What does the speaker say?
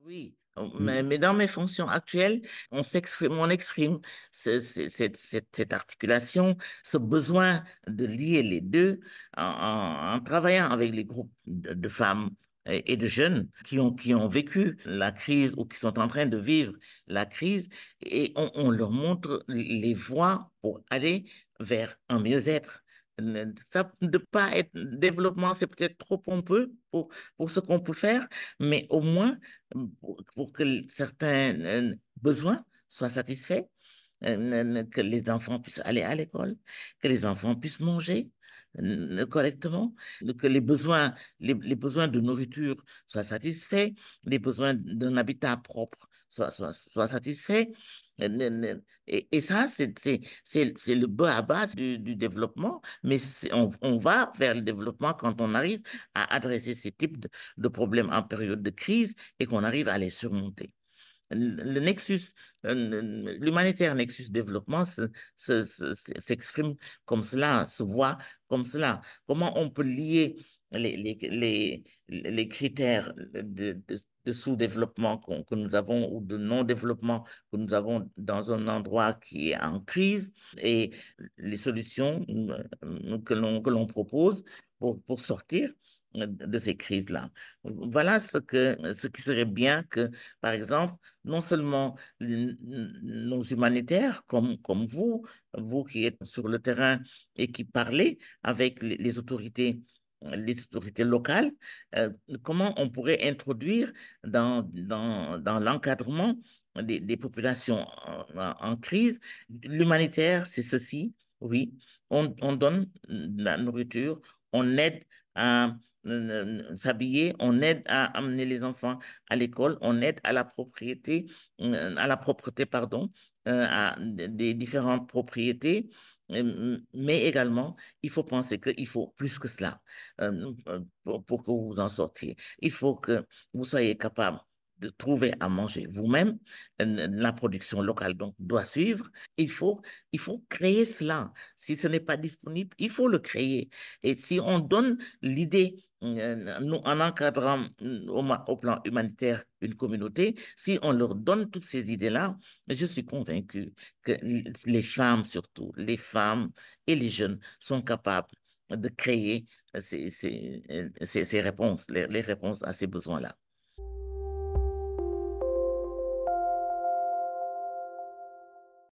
Oui, mais dans mes fonctions actuelles, on exprime cette articulation, ce besoin de lier les deux en travaillant avec les groupes de femmes et de jeunes qui ont vécu la crise ou qui sont en train de vivre la crise et on leur montre les voies pour aller vers un mieux-être. Ça ne pas être développement, c'est peut-être trop pompeux pour ce qu'on peut faire, mais au moins pour que certains besoins soient satisfaits, que les enfants puissent aller à l'école, que les enfants puissent manger correctement, que les besoins de nourriture soient satisfaits, les besoins d'un habitat propre soient satisfaits. Et ça, c'est le bas à base du développement, mais on va vers le développement quand on arrive à adresser ces types de problèmes en période de crise et qu'on arrive à les surmonter. Le nexus, l'humanitaire nexus développement s'exprime comme cela, se voit comme cela. Comment on peut lier les critères de sous-développement que nous avons ou de non-développement que nous avons dans un endroit qui est en crise et les solutions que l'on propose pour sortir de ces crises-là. Voilà ce qui serait bien que, par exemple, non seulement nos humanitaires comme vous qui êtes sur le terrain et qui parlez avec les autorités locales, euh, comment on pourrait introduire dans l'encadrement des populations en crise. L'humanitaire, c'est ceci, oui, on donne de la nourriture, on aide à s'habiller, on aide à amener les enfants à l'école, on aide à la propreté, pardon, à des différentes propriétés, mais également, il faut penser qu'il faut plus que cela pour que vous vous en sortiez. Il faut que vous soyez capable de trouver à manger vous-même. La production locale donc doit suivre. Il faut, il faut créer cela. Si ce n'est pas disponible, il faut le créer. Et si on donne l'idée nous, en encadrant au plan humanitaire une communauté, si on leur donne toutes ces idées-là, je suis convaincu que les femmes surtout, les femmes et les jeunes sont capables de créer ces réponses, les réponses à ces besoins-là.